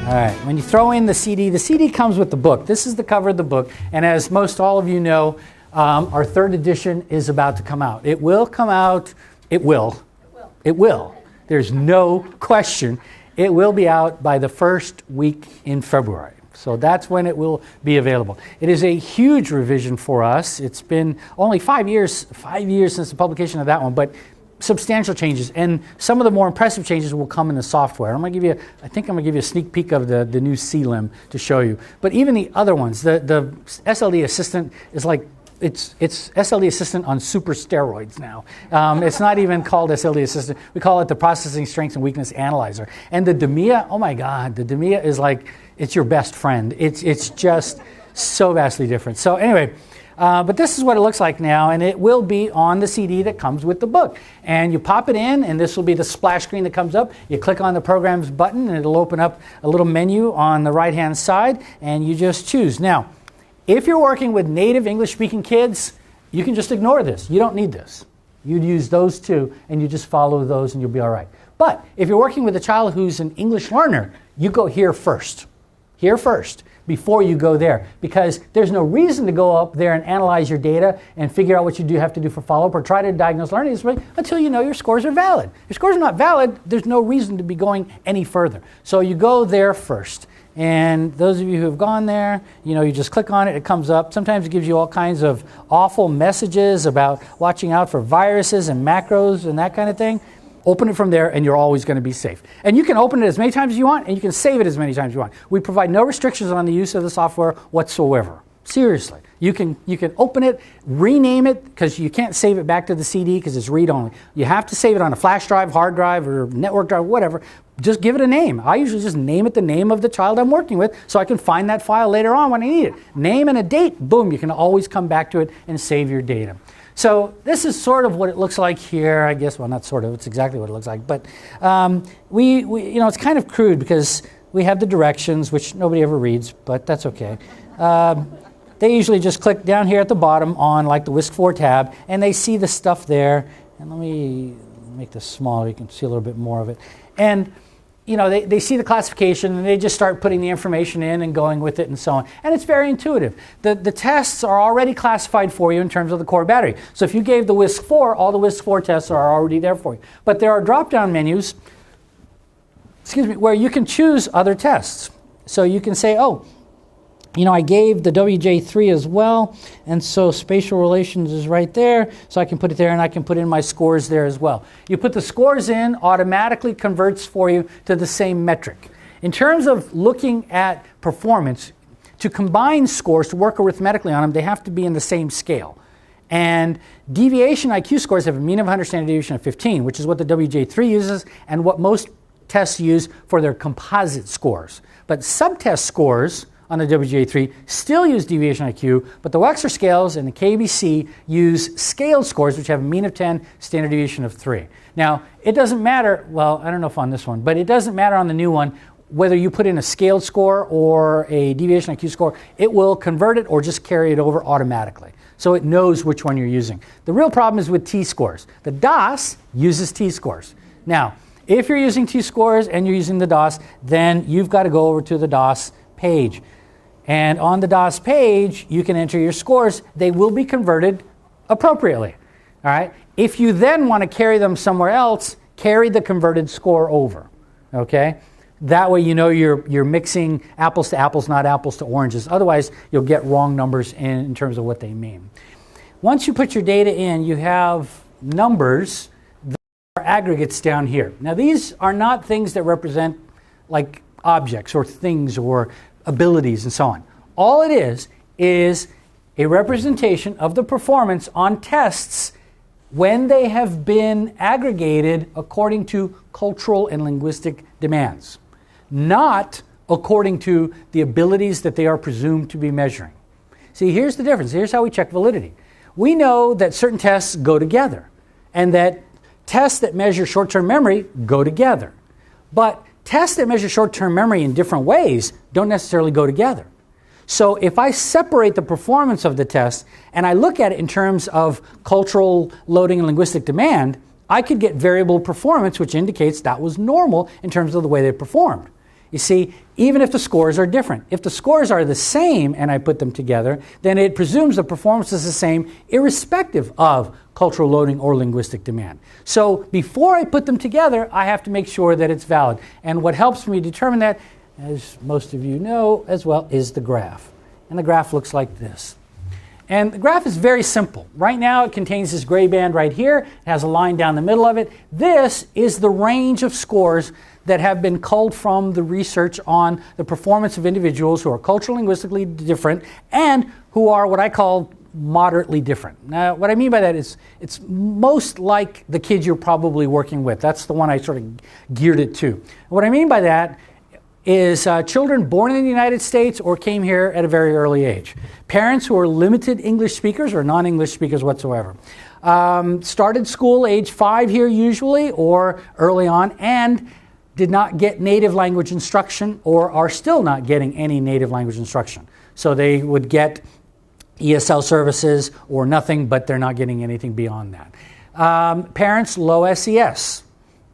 All right, when you throw in the CD comes with the book. This is the cover of the book, and as most all of you know, our third edition is about to come out. It will come out. It will. It will. There's no question. It will be out by the first week in February. So that's when it will be available. It is a huge revision for us. It's been only 5 years since the publication of that one, but substantial changes, and some of the more impressive changes will come in the software. I think I'm going to give you a sneak peek of the new CLIM to show you. But even the other ones, the SLD Assistant is like, it's SLD Assistant on super steroids now. It's not even called SLD Assistant. We call it the Processing Strengths and Weakness Analyzer. And the DMIA, oh my God, the DMIA is like, it's your best friend. It's just so vastly different. So anyway, but this is what it looks like now, and it will be on the CD that comes with the book. And you pop it in, and this will be the splash screen that comes up. You click on the Programs button, and it'll open up a little menu on the right-hand side, and you just choose. Now, if you're working with native English-speaking kids, you can just ignore this. You don't need this. You'd use those two, and you just follow those, and you'll be all right. But if you're working with a child who's an English learner, you go here first. Here first, before you go there, because there's no reason to go up there and analyze your data and figure out what you have to do for follow-up or try to diagnose learning disability until you know your scores are valid. If your scores are not valid, there's no reason to be going any further. So you go there first. And those of you who have gone there, you just click on it, it comes up. Sometimes it gives you all kinds of awful messages about watching out for viruses and macros and that kind of thing. Open it from there, and you're always going to be safe. And you can open it as many times as you want, and you can save it as many times as you want. We provide no restrictions on the use of the software whatsoever. Seriously. You can open it, rename it, because you can't save it back to the CD because it's read-only. You have to save it on a flash drive, hard drive, or network drive, whatever. Just give it a name. I usually just name it the name of the child I'm working with so I can find that file later on when I need it. Name and a date, boom, you can always come back to it and save your data. So this is sort of what it looks like here, I guess. Well, not sort of, it's exactly what it looks like. But it's kind of crude because we have the directions, which nobody ever reads, but that's okay. They usually just click down here at the bottom on like the WISC4 tab, and they see the stuff there. And let me make this smaller, you can see a little bit more of it. And they see the classification, and they just start putting the information in and going with it and so on. And it's very intuitive. The tests are already classified for you in terms of the core battery. So if you gave the WISC4, all the WISC4 tests are already there for you. But there are drop-down menus, where you can choose other tests. So you can say, I gave the WJ3 as well, and so spatial relations is right there, so I can put it there, and I can put in my scores there as well. You put the scores in, automatically converts for you to the same metric. In terms of looking at performance, to combine scores, to work arithmetically on them, they have to be in the same scale. And deviation IQ scores have a mean of 100, standard deviation of 15, which is what the WJ3 uses, and what most tests use for their composite scores. But subtest scores on the WJ3 still use deviation IQ, but the Wechsler scales and the KBC use scaled scores, which have a mean of 10, standard deviation of 3. Now, it doesn't matter, well, I don't know if on this one, but it doesn't matter on the new one whether you put in a scaled score or a deviation IQ score. It will convert it or just carry it over automatically. So it knows which one you're using. The real problem is with T-scores. The DOS uses T-scores. Now, if you're using T-scores and you're using the DOS, then you've got to go over to the DOS page. And on the DOS page, you can enter your scores. They will be converted appropriately. All right? If you then want to carry them somewhere else, carry the converted score over. Okay? That way you know you're mixing apples to apples, not apples to oranges. Otherwise, you'll get wrong numbers in terms of what they mean. Once you put your data in, you have numbers that are aggregates down here. Now, these are not things that represent like objects or things or abilities and so on. All it is a representation of the performance on tests when they have been aggregated according to cultural and linguistic demands, not according to the abilities that they are presumed to be measuring. See, here's the difference. Here's how we check validity. We know that certain tests go together, and that tests that measure short-term memory go together. But tests that measure short-term memory in different ways don't necessarily go together. So if I separate the performance of the test and I look at it in terms of cultural loading and linguistic demand, I could get variable performance, which indicates that was normal in terms of the way they performed. You see, even if the scores are different. If the scores are the same and I put them together, then it presumes the performance is the same irrespective of cultural loading or linguistic demand. So before I put them together, I have to make sure that it's valid. And what helps me determine that, as most of you know as well, is the graph. And the graph looks like this. And the graph is very simple. Right now it contains this gray band right here. It has a line down the middle of it. This is the range of scores that have been culled from the research on the performance of individuals who are culturally linguistically different and who are what I call moderately different. Now, what I mean by that is it's most like the kids you're probably working with. That's the one I sort of geared it to. What I mean by that is children born in the United States or came here at a very early age. Parents who are limited English speakers or non-English speakers whatsoever. Started school age 5 here usually or early on and did not get native language instruction or are still not getting any native language instruction. So they would get ESL services or nothing, but they're not getting anything beyond that. Parents low SES.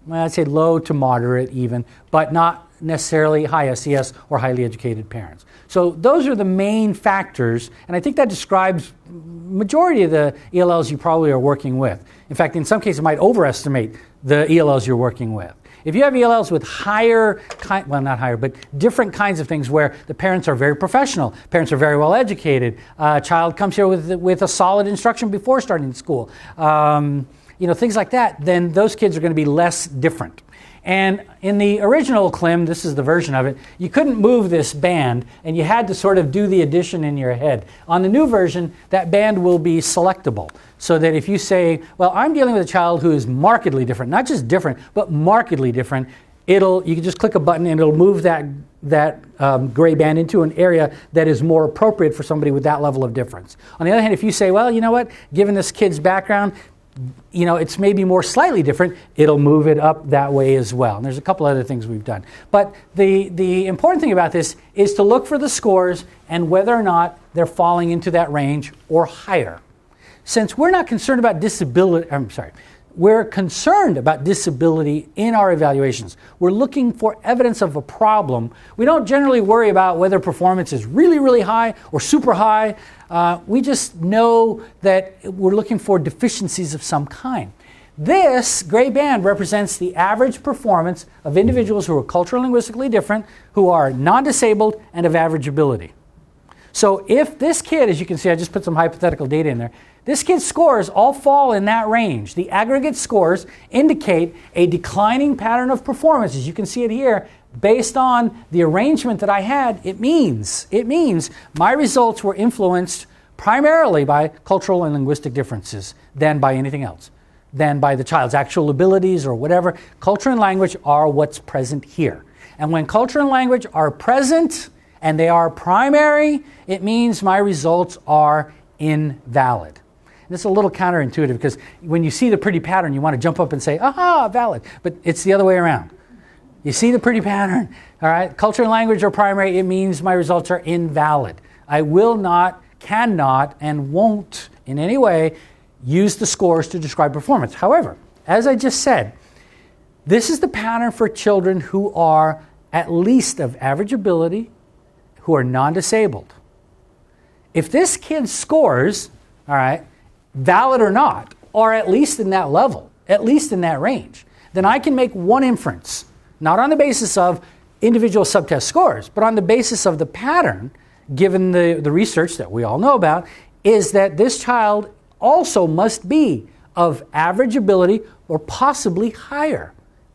Well, I'd say low to moderate even, but not necessarily high SES or highly educated parents. So those are the main factors, and I think that describes majority of the ELLs you probably are working with. In fact, in some cases, it might overestimate the ELLs you're working with. If you have ELLs with not higher, but different kinds of things where the parents are very professional, parents are very well educated, child comes here with a solid instruction before starting school, things like that, then those kids are going to be less different. And in the original CLIM, this is the version of it, you couldn't move this band and you had to sort of do the addition in your head. On the new version, that band will be selectable. So that if you say, well, I'm dealing with a child who is markedly different, not just different, but markedly different, you can just click a button and it'll move that gray band into an area that is more appropriate for somebody with that level of difference. On the other hand, if you say, well, you know what, given this kid's background, it's maybe more slightly different, it'll move it up that way as well. And there's a couple other things we've done. But the important thing about this is to look for the scores and whether or not they're falling into that range or higher. Since we're not concerned about we're concerned about disability in our evaluations. We're looking for evidence of a problem. We don't generally worry about whether performance is really, really high or super high. We just know that we're looking for deficiencies of some kind. This gray band represents the average performance of individuals who are culturally linguistically different, who are non-disabled, and of average ability. So if this kid, as you can see, I just put some hypothetical data in there, this kid's scores all fall in that range. The aggregate scores indicate a declining pattern of performance, as you can see it here, based on the arrangement that I had. It means my results were influenced primarily by cultural and linguistic differences than by anything else, than by the child's actual abilities or whatever. Culture and language are what's present here. And when culture and language are present and they are primary, it means my results are invalid. This is a little counterintuitive because when you see the pretty pattern, you want to jump up and say, aha, valid. But it's the other way around. You see the pretty pattern, all right? Culture and language are primary. It means my results are invalid. I will not, cannot, and won't in any way use the scores to describe performance. However, as I just said, this is the pattern for children who are at least of average ability, who are non-disabled. If this kid's scores, all right, valid or not, are at least in that level, at least in that range, then I can make one inference, not on the basis of individual subtest scores, but on the basis of the pattern, given the research that we all know about, is that this child also must be of average ability or possibly higher,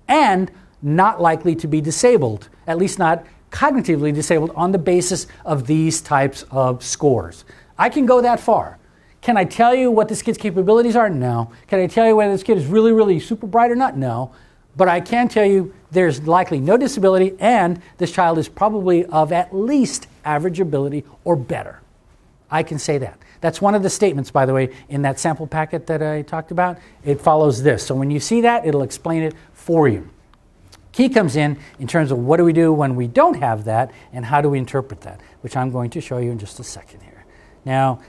and not likely to be disabled, at least not cognitively disabled on the basis of these types of scores. I can go that far. Can I tell you what this kid's capabilities are? No. Can I tell you whether this kid is really, really super bright or not? No. But I can tell you there's likely no disability and this child is probably of at least average ability or better. I can say that. That's one of the statements, by the way, in that sample packet that I talked about. It follows this. So when you see that, it'll explain it for you. Key comes in terms of what do we do when we don't have that and how do we interpret that, which I'm going to show you in just a second here. Now,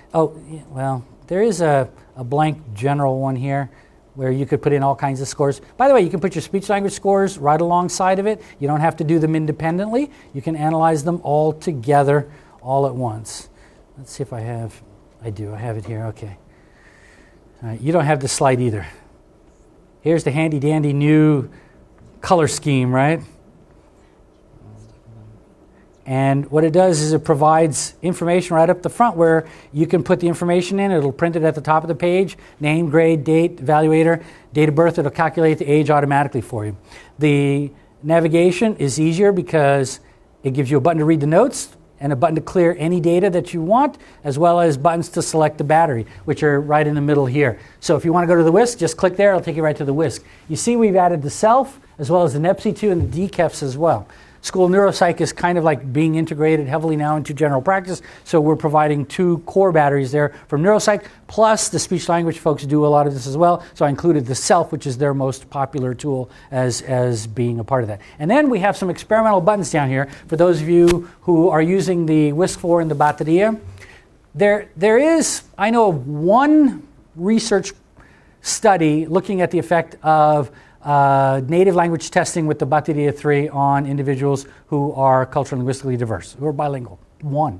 there is a blank general one here, where you could put in all kinds of scores. By the way, you can put your speech language scores right alongside of it. You don't have to do them independently. You can analyze them all together, all at once. Let's see if I have, I do, I have it here, okay. All right, you don't have the slide either. Here's the handy dandy new color scheme, right? And what it does is it provides information right up the front where you can put the information in. It'll print it at the top of the page, name, grade, date, evaluator, date of birth. It'll calculate the age automatically for you. The navigation is easier because it gives you a button to read the notes and a button to clear any data that you want, as well as buttons to select the battery, which are right in the middle here. So if you want to go to the WISC, just click there. It'll take you right to the WISC. You see we've added the SELF, as well as the NEPC2 and the DCEFs as well. School neuropsych is kind of like being integrated heavily now into general practice, so we're providing 2 core batteries there from neuropsych, plus the speech language folks do a lot of this as well, so I included the SELF, which is their most popular tool, as being a part of that. And then we have some experimental buttons down here for those of you who are using the WISC-4 and the bateria. There is, I know of one research study looking at the effect of native language testing with the bateria 3 on individuals who are culturally and linguistically diverse, who are bilingual. One.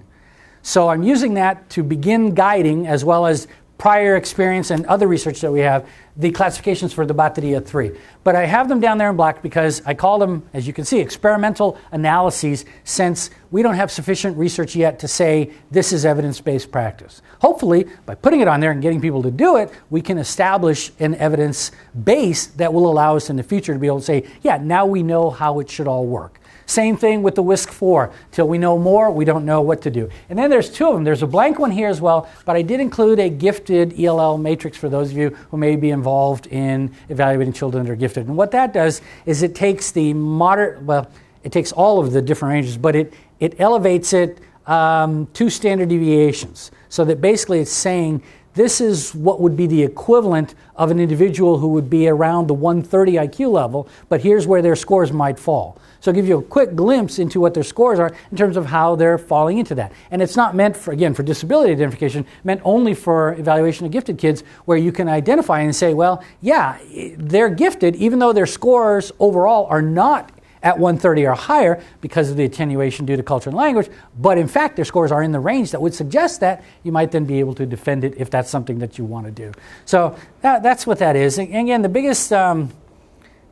So I'm using that to begin guiding, as well as prior experience and other research that we have, the classifications for the bateria 3. But I have them down there in black because I call them, as you can see, experimental analyses, since we don't have sufficient research yet to say this is evidence-based practice. Hopefully, by putting it on there and getting people to do it, we can establish an evidence base that will allow us in the future to be able to say, yeah, now we know how it should all work. Same thing with the WISC-4. Till we know more, we don't know what to do. And then there's 2 of them. There's a blank one here as well, but I did include a gifted ELL matrix for those of you who may be involved in evaluating children that are gifted. And what that does is it takes the moderate, well, it takes all of the different ranges, but it elevates it 2 standard deviations. So that basically it's saying this is what would be the equivalent of an individual who would be around the 130 IQ level, but here's where their scores might fall. So I'll give you a quick glimpse into what their scores are in terms of how they're falling into that. And it's not meant for, again, for disability identification, meant only for evaluation of gifted kids, where you can identify and say, well, yeah, they're gifted, even though their scores overall are not at 130 or higher because of the attenuation due to culture and language, but in fact their scores are in the range that would suggest that. You might then be able to defend it if that's something that you want to do. So that's what that is. And again, the biggest, one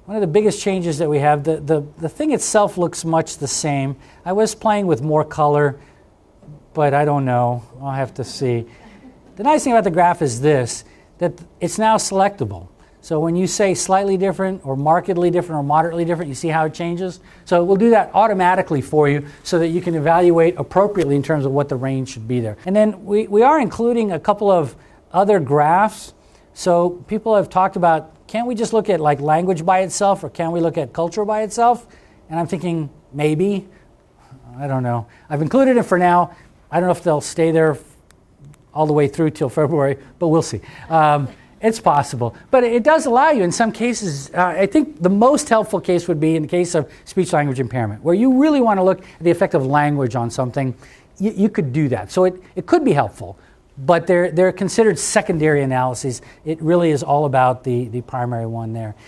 of the biggest changes that we have, the thing itself looks much the same. I was playing with more color, but I don't know. I'll have to see. The nice thing about the graph is this, that it's now selectable. So when you say slightly different or markedly different or moderately different, you see how it changes? So we'll do that automatically for you so that you can evaluate appropriately in terms of what the range should be there. And then we are including a couple of other graphs. So people have talked about, can't we just look at like language by itself, or can we look at culture by itself? And I'm thinking maybe. I don't know. I've included it for now. I don't know if they'll stay there all the way through till February, but we'll see. It's possible. But it does allow you in some cases, I think the most helpful case would be in the case of speech-language impairment, where you really want to look at the effect of language on something. You could do that. So it could be helpful, but they're considered secondary analyses. It really is all about the primary one there.